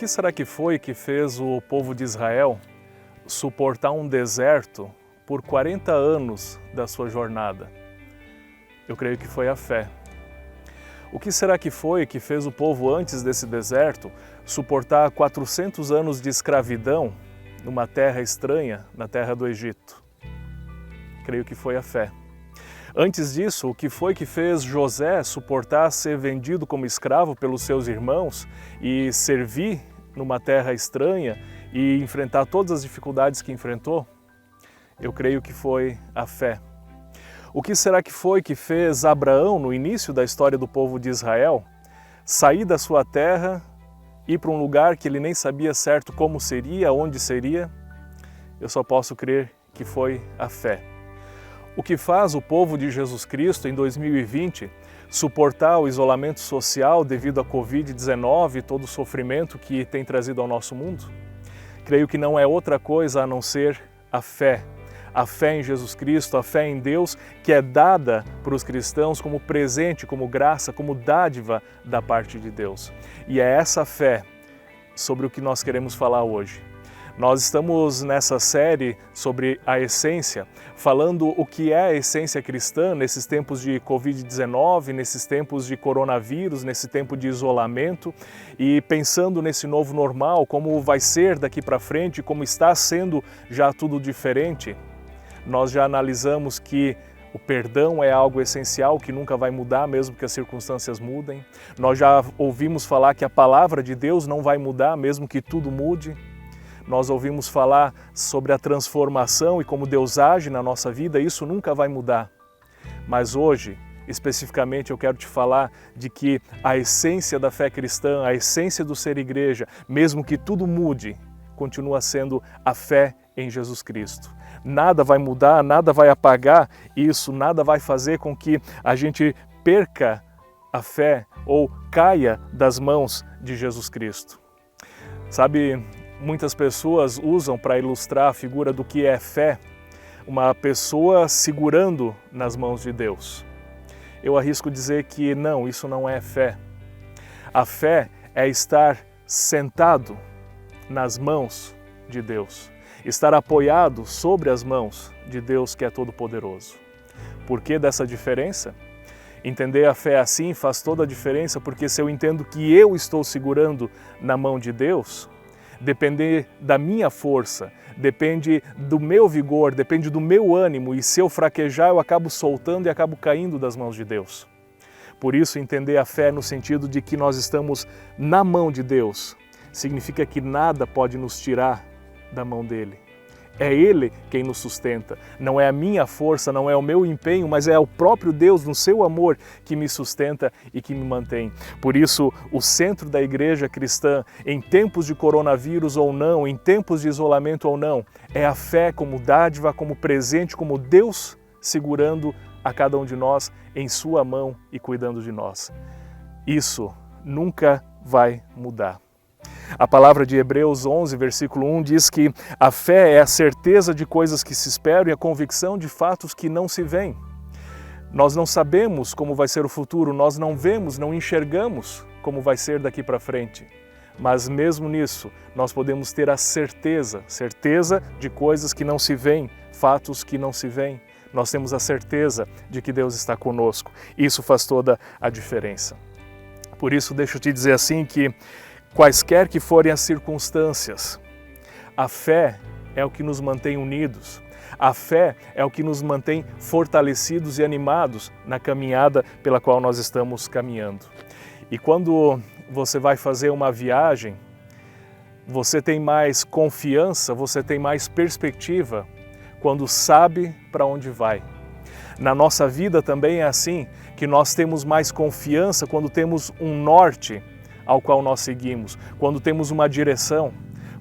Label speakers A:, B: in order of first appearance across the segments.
A: que será que foi que fez o povo de Israel suportar um deserto por 40 anos da sua jornada? Eu creio que foi a fé. O que será que foi que fez o povo antes desse deserto suportar 400 anos de escravidão numa terra estranha, na terra do Egito? Creio que foi a fé. Antes disso, o que foi que fez José suportar ser vendido como escravo pelos seus irmãos e servir numa terra estranha e enfrentar todas as dificuldades que enfrentou? Eu creio que foi a fé. O que será que foi que fez Abraão, no início da história do povo de Israel, sair da sua terra, ir para um lugar que ele nem sabia certo como seria, onde seria? Eu só posso crer que foi a fé. O que faz o povo de Jesus Cristo em 2020 suportar o isolamento social devido à Covid-19 e todo o sofrimento que tem trazido ao nosso mundo? Creio que não é outra coisa a não ser a fé. A fé em Jesus Cristo, a fé em Deus, que é dada para os cristãos como presente, como graça, como dádiva da parte de Deus. E é essa fé sobre o que nós queremos falar hoje. Nós estamos nessa série sobre a essência, falando o que é a essência cristã nesses tempos de Covid-19, nesses tempos de coronavírus, nesse tempo de isolamento e pensando nesse novo normal, como vai ser daqui para frente, como está sendo já tudo diferente. Nós já analisamos que o perdão é algo essencial que nunca vai mudar, mesmo que as circunstâncias mudem. Nós já ouvimos falar que a palavra de Deus não vai mudar, mesmo que tudo mude. Nós ouvimos falar sobre a transformação e como Deus age na nossa vida, isso nunca vai mudar. Mas hoje, especificamente, eu quero te falar de que a essência da fé cristã, a essência do ser igreja, mesmo que tudo mude, continua sendo a fé em Jesus Cristo. Nada vai mudar, nada vai apagar isso, nada vai fazer com que a gente perca a fé ou caia das mãos de Jesus Cristo. Sabe, muitas pessoas usam para ilustrar a figura do que é fé, uma pessoa segurando nas mãos de Deus. Eu arrisco dizer que não, isso não é fé. A fé é estar sentado nas mãos de Deus, estar apoiado sobre as mãos de Deus que é todo-poderoso. Por que dessa diferença? Entender a fé assim faz toda a diferença, porque se eu entendo que eu estou segurando na mão de Deus, depender da minha força, depende do meu vigor, depende do meu ânimo, e se eu fraquejar eu acabo soltando e acabo caindo das mãos de Deus. Por isso, entender a fé no sentido de que nós estamos na mão de Deus, significa que nada pode nos tirar da mão dele. É Ele quem nos sustenta, não é a minha força, não é o meu empenho, mas é o próprio Deus, no seu amor, que me sustenta e que me mantém. Por isso, o centro da igreja cristã, em tempos de coronavírus ou não, em tempos de isolamento ou não, é a fé como dádiva, como presente, como Deus segurando a cada um de nós em sua mão e cuidando de nós. Isso nunca vai mudar. A palavra de Hebreus 11, versículo 1 diz que a fé é a certeza de coisas que se esperam e a convicção de fatos que não se veem. Nós não sabemos como vai ser o futuro, nós não vemos, não enxergamos como vai ser daqui para frente. Mas mesmo nisso, nós podemos ter a certeza de coisas que não se veem, fatos que não se veem. Nós temos a certeza de que Deus está conosco. Isso faz toda a diferença. Por isso, deixa eu te dizer assim que quaisquer que forem as circunstâncias, a fé é o que nos mantém unidos. A fé é o que nos mantém fortalecidos e animados na caminhada pela qual nós estamos caminhando. E quando você vai fazer uma viagem, você tem mais confiança, você tem mais perspectiva quando sabe para onde vai. Na nossa vida também é assim, que nós temos mais confiança quando temos um norte ao qual nós seguimos, quando temos uma direção.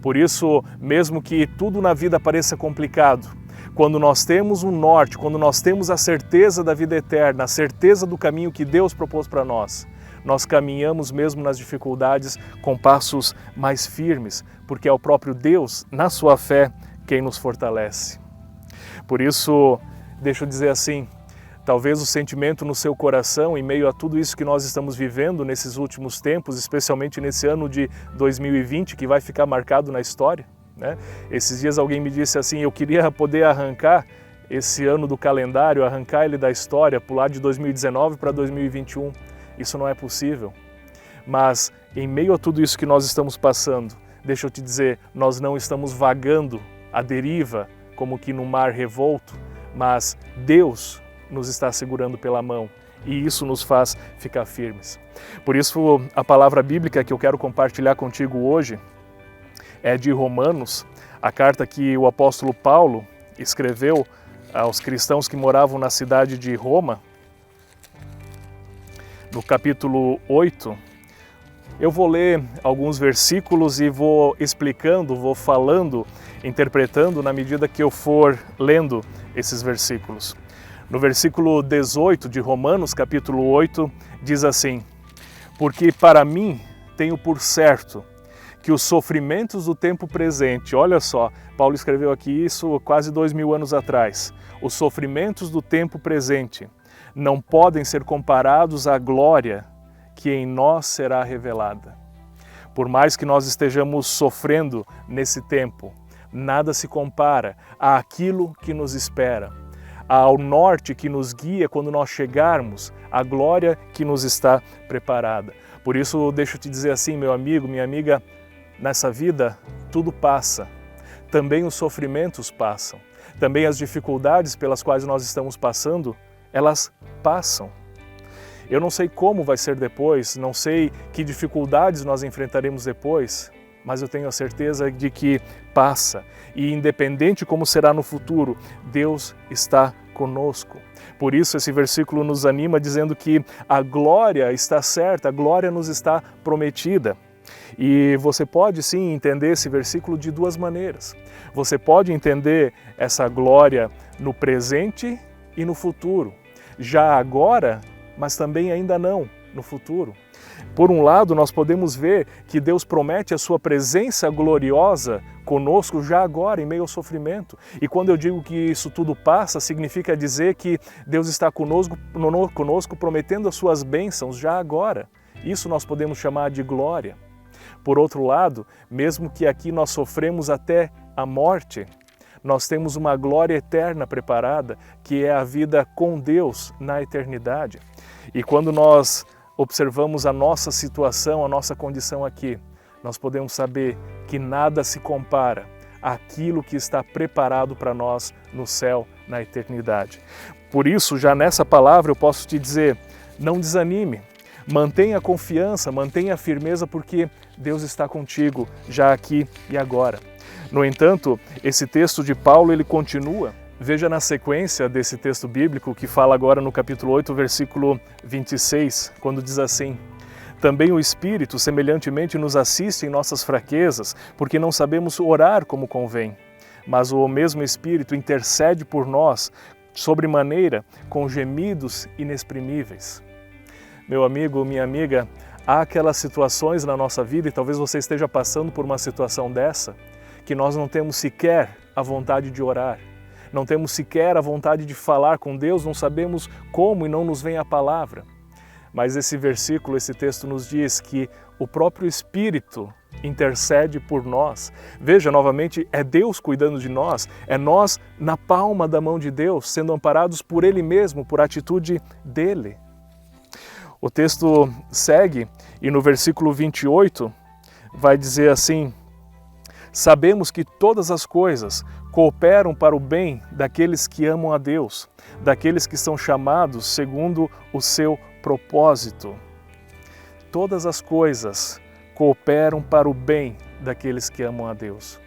A: Por isso, mesmo que tudo na vida pareça complicado, quando nós temos um norte, quando nós temos a certeza da vida eterna, a certeza do caminho que Deus propôs para nós, nós caminhamos mesmo nas dificuldades com passos mais firmes, porque é o próprio Deus, na sua fé, quem nos fortalece. Por isso, deixa eu dizer assim, talvez o sentimento no seu coração em meio a tudo isso que nós estamos vivendo nesses últimos tempos, especialmente nesse ano de 2020 que vai ficar marcado na história, né? Esses dias alguém me disse assim, eu queria poder arrancar esse ano do calendário, arrancar ele da história, pular de 2019 para 2021. Isso não é possível. Mas em meio a tudo isso que nós estamos passando, deixa eu te dizer, nós não estamos vagando à deriva como que no mar revolto, mas Deus nos está segurando pela mão e isso nos faz ficar firmes. Por isso a palavra bíblica que eu quero compartilhar contigo hoje é de Romanos, a carta que o apóstolo Paulo escreveu aos cristãos que moravam na cidade de Roma, no capítulo 8. Eu vou ler alguns versículos e vou explicando, vou falando, interpretando na medida que eu for lendo esses versículos. No versículo 18 de Romanos, capítulo 8, diz assim: porque para mim tenho por certo que os sofrimentos do tempo presente, olha só, Paulo escreveu aqui isso quase 2000 anos atrás, os sofrimentos do tempo presente não podem ser comparados à glória que em nós será revelada. Por mais que nós estejamos sofrendo nesse tempo, nada se compara àquilo que nos espera, ao norte que nos guia quando nós chegarmos, à glória que nos está preparada. Por isso, deixa eu te dizer assim, meu amigo, minha amiga, nessa vida tudo passa, também os sofrimentos passam, também as dificuldades pelas quais nós estamos passando, elas passam. Eu não sei como vai ser depois, não sei que dificuldades nós enfrentaremos depois, mas eu tenho a certeza de que passa. E independente como será no futuro, Deus está conosco. Por isso esse versículo nos anima dizendo que a glória está certa, a glória nos está prometida. E você pode sim entender esse versículo de duas maneiras. Você pode entender essa glória no presente e no futuro. Já agora, mas também ainda não no futuro. Por um lado, nós podemos ver que Deus promete a sua presença gloriosa conosco já agora, em meio ao sofrimento. E quando eu digo que isso tudo passa, significa dizer que Deus está conosco prometendo as suas bênçãos já agora. Isso nós podemos chamar de glória. Por outro lado, mesmo que aqui nós sofremos até a morte, nós temos uma glória eterna preparada, que é a vida com Deus na eternidade. E quando nós observamos a nossa situação, a nossa condição aqui, nós podemos saber que nada se compara àquilo que está preparado para nós no céu, na eternidade. Por isso, já nessa palavra eu posso te dizer, não desanime, mantenha a confiança, mantenha a firmeza, porque Deus está contigo já aqui e agora. No entanto, esse texto de Paulo, ele continua. Veja na sequência desse texto bíblico que fala agora no capítulo 8, versículo 26, quando diz assim: também o Espírito semelhantemente nos assiste em nossas fraquezas, porque não sabemos orar como convém. Mas o mesmo Espírito intercede por nós, sobremaneira, com gemidos inexprimíveis. Meu amigo, minha amiga, há aquelas situações na nossa vida, e talvez você esteja passando por uma situação dessa, que nós não temos sequer a vontade de orar, não temos sequer a vontade de falar com Deus, não sabemos como e não nos vem a palavra. Mas esse versículo, esse texto nos diz que o próprio Espírito intercede por nós. Veja, novamente, é Deus cuidando de nós, é nós na palma da mão de Deus, sendo amparados por Ele mesmo, por atitude dEle. O texto segue e no versículo 28 vai dizer assim: sabemos que todas as coisas cooperam para o bem daqueles que amam a Deus, daqueles que são chamados segundo o seu propósito. Todas as coisas cooperam para o bem daqueles que amam a Deus.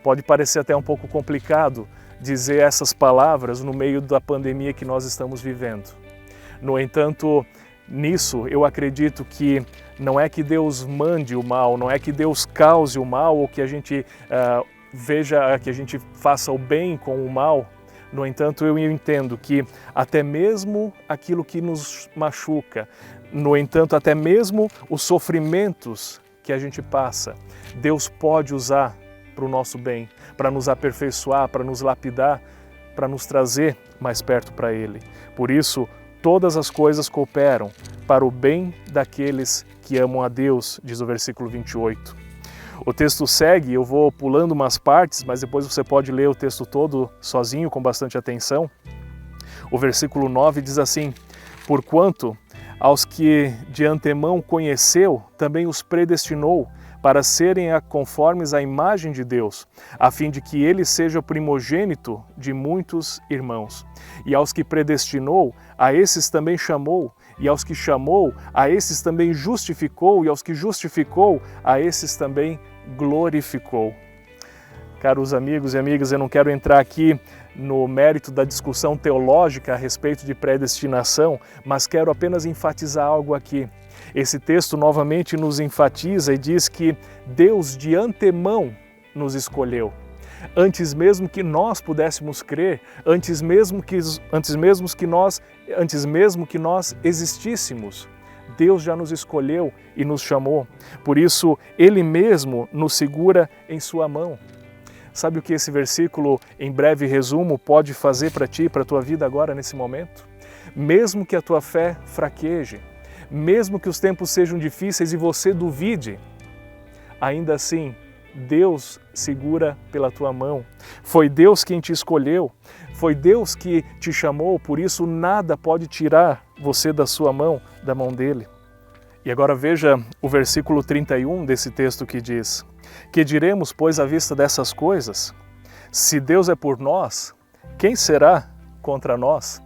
A: Pode parecer até um pouco complicado dizer essas palavras no meio da pandemia que nós estamos vivendo. No entanto, nisso eu acredito que não é que Deus mande o mal, não é que Deus cause o mal ou que a gente veja, que a gente faça o bem com o mal. No entanto, eu entendo que até mesmo aquilo que nos machuca, no entanto, até mesmo os sofrimentos que a gente passa, Deus pode usar para o nosso bem, para nos aperfeiçoar, para nos lapidar, para nos trazer mais perto para Ele. Por isso, todas as coisas cooperam para o bem daqueles que amam a Deus, diz o versículo 28. O texto segue, eu vou pulando umas partes, mas depois você pode ler o texto todo sozinho, com bastante atenção. O versículo 9 diz assim: porquanto aos que de antemão conheceu, também os predestinou para serem conformes à imagem de Deus, a fim de que ele seja o primogênito de muitos irmãos. E aos que predestinou, a esses também chamou, e aos que chamou, a esses também justificou, e aos que justificou, a esses também glorificou. Caros amigos e amigas, eu não quero entrar aqui no mérito da discussão teológica a respeito de predestinação, mas quero apenas enfatizar algo aqui. Esse texto novamente nos enfatiza e diz que Deus de antemão nos escolheu. Antes mesmo que nós pudéssemos crer, antes mesmo que nós existíssemos, Deus já nos escolheu e nos chamou. Por isso, Ele mesmo nos segura em sua mão. Sabe o que esse versículo, em breve resumo, pode fazer para ti, para a tua vida agora, nesse momento? Mesmo que a tua fé fraqueje, mesmo que os tempos sejam difíceis e você duvide, ainda assim, Deus segura pela tua mão. Foi Deus quem te escolheu, foi Deus que te chamou, por isso nada pode tirar você da sua mão, da mão dele. E agora veja o versículo 31 desse texto que diz: que diremos, pois, à vista dessas coisas? Se Deus é por nós, quem será contra nós?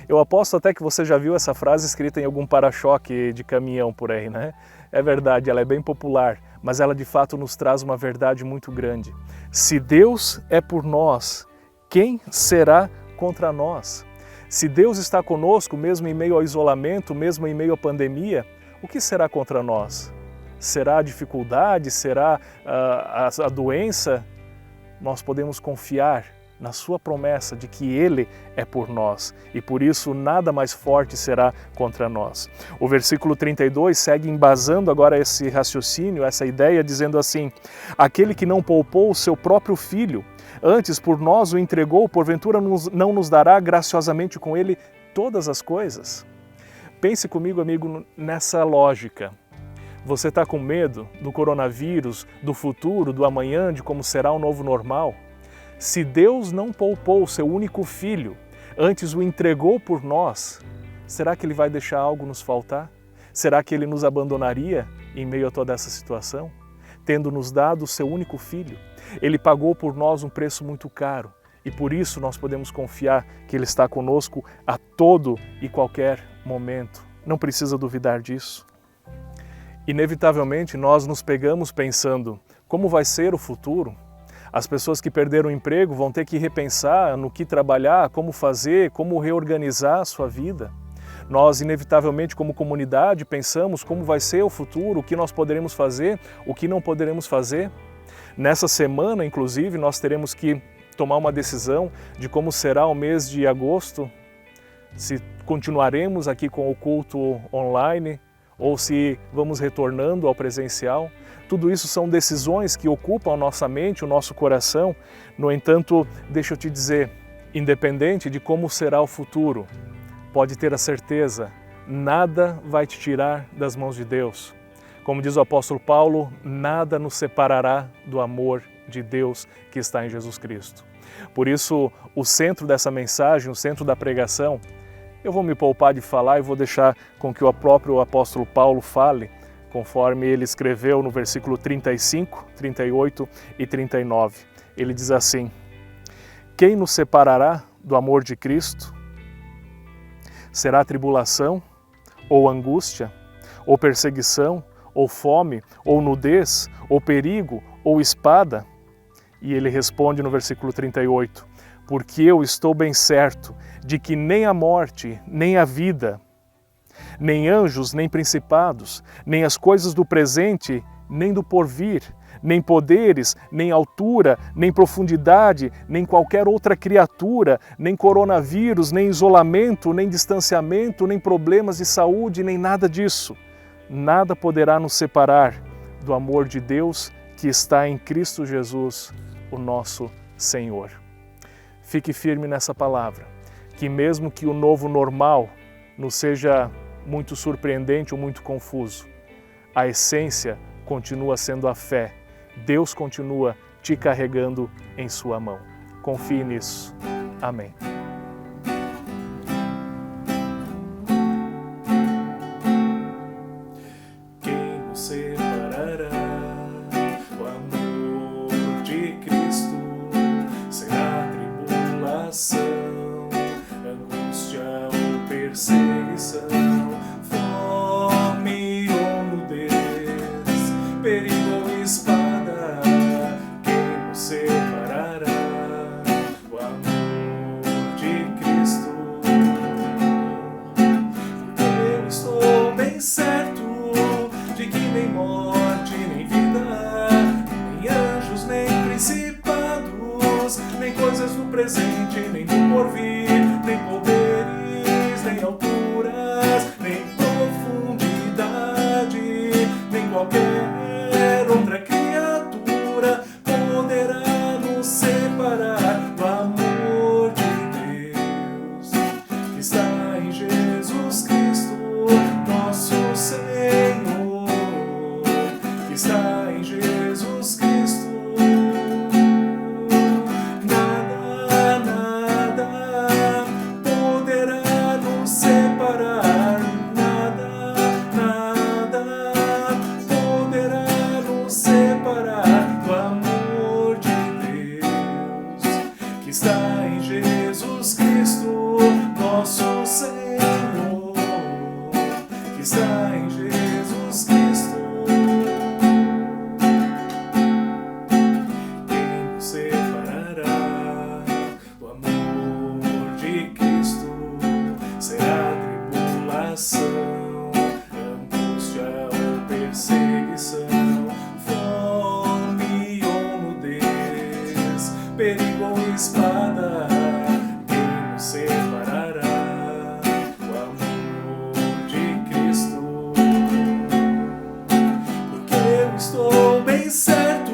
A: Eu aposto até que você já viu essa frase escrita em algum para-choque de caminhão por aí, né? É verdade, ela é bem popular, mas ela de fato nos traz uma verdade muito grande. Se Deus é por nós, quem será contra nós? Se Deus está conosco, mesmo em meio ao isolamento, mesmo em meio à pandemia, o que será contra nós? Será a dificuldade? Será a doença? Nós podemos confiar na sua promessa de que Ele é por nós e por isso nada mais forte será contra nós. O versículo 32 segue embasando agora esse raciocínio, essa ideia, dizendo assim: aquele que não poupou o seu próprio filho, antes por nós o entregou, porventura não nos dará graciosamente com Ele todas as coisas? Pense comigo, amigo, nessa lógica. Você está com medo do coronavírus, do futuro, do amanhã, de como será o novo normal? Se Deus não poupou o seu único filho, antes o entregou por nós, será que Ele vai deixar algo nos faltar? Será que Ele nos abandonaria em meio a toda essa situação? Tendo nos dado o seu único filho, Ele pagou por nós um preço muito caro e por isso nós podemos confiar que Ele está conosco a todo e qualquer momento. Não precisa duvidar disso. Inevitavelmente nós nos pegamos pensando: como vai ser o futuro? As pessoas que perderam o emprego vão ter que repensar no que trabalhar, como fazer, como reorganizar a sua vida. Nós, inevitavelmente, como comunidade, pensamos como vai ser o futuro, o que nós poderemos fazer, o que não poderemos fazer. Nessa semana, inclusive, nós teremos que tomar uma decisão de como será o mês de agosto, se continuaremos aqui com o culto online ou se vamos retornando ao presencial. Tudo isso são decisões que ocupam a nossa mente, o nosso coração. No entanto, deixa eu te dizer, independente de como será o futuro, pode ter a certeza, nada vai te tirar das mãos de Deus. Como diz o apóstolo Paulo, nada nos separará do amor de Deus que está em Jesus Cristo. Por isso, o centro dessa mensagem, o centro da pregação, eu vou me poupar de falar e vou deixar com que o próprio apóstolo Paulo fale, conforme ele escreveu no versículo 35, 38 e 39. Ele diz assim: quem nos separará do amor de Cristo? Será tribulação, ou angústia, ou perseguição, ou fome, ou nudez, ou perigo, ou espada? E ele responde no versículo 38, porque eu estou bem certo de que nem a morte, nem a vida, nem anjos, nem principados, nem as coisas do presente, nem do porvir, nem poderes, nem altura, nem profundidade, nem qualquer outra criatura, nem coronavírus, nem isolamento, nem distanciamento, nem problemas de saúde, nem nada disso. Nada poderá nos separar do amor de Deus que está em Cristo Jesus, o nosso Senhor. Fique firme nessa palavra, que mesmo que o novo normal nos seja muito surpreendente ou muito confuso, a essência continua sendo a fé. Deus continua te carregando em sua mão. Confie nisso. Amém.
B: Quem nos separará? O amor de Cristo. Será tribulação, angústia ou perseguição, fome ou nudez, perigo ou espada. Quem nos separará? O amor de Cristo. Porque eu estou bem certo de que nem morte, nem vida, nem anjos, nem principados, nem coisas do presente, nem do porvir, nem poderes, nem alturas, nem profundidade, nem qualquer outra criatura poderá nos separar do amor de Deus que está em Jesus Cristo, nosso Senhor, que está em Jesus Cristo. Nada poderá nos separar, nada poderá nos separar do amor de Deus que está em Jesus Cristo, nosso Senhor, que está em Jesus Cristo. Quem nos separará do amor de Cristo? Será tribulação, angústia ou perseguição, fome ou nudez, perigo ou espada. Quem nos separará do amor de Cristo? Porque eu estou bem certo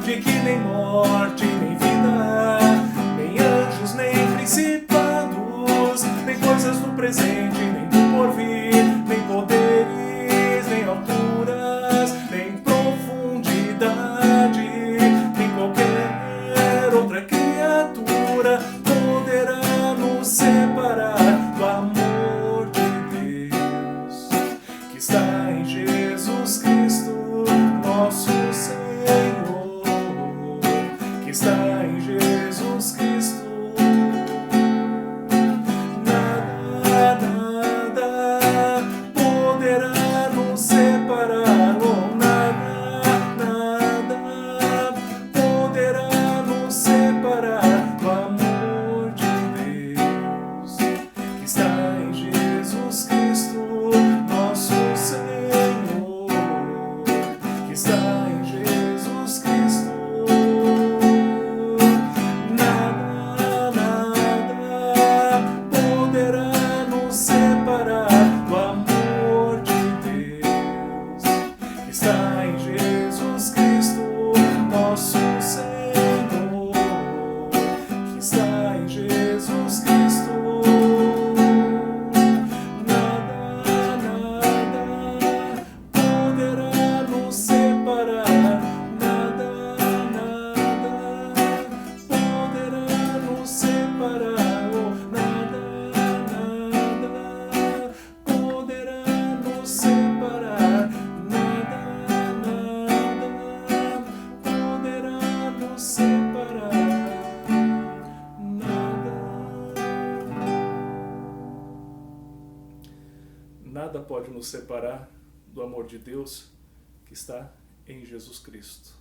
B: de que nem morte, nem vida, nem anjos, nem principados, nem coisas do presente, nem do porvir, nem poderes, nem alturas, nem profundidade, nem qualquer outra criatura poderá nos separar do amor de Deus que está em Jesus Cristo, nosso Senhor, que está em Jesus Cristo. Nada poderá nos separar, oh, nada poderá nos separar do amor de Deus que está em Jesus Cristo, nosso Senhor, que está em Jesus Cristo. Nada poderá nos separar do amor de Deus que está em Jesus Cristo, nosso Senhor, que está em Jesus Cristo. Nada poderá nos separar, nada poderá nos separar, oh, nada poderá nos separar, nada poderá nos separar, nada pode nos separar do amor de Deus que está em Jesus Cristo.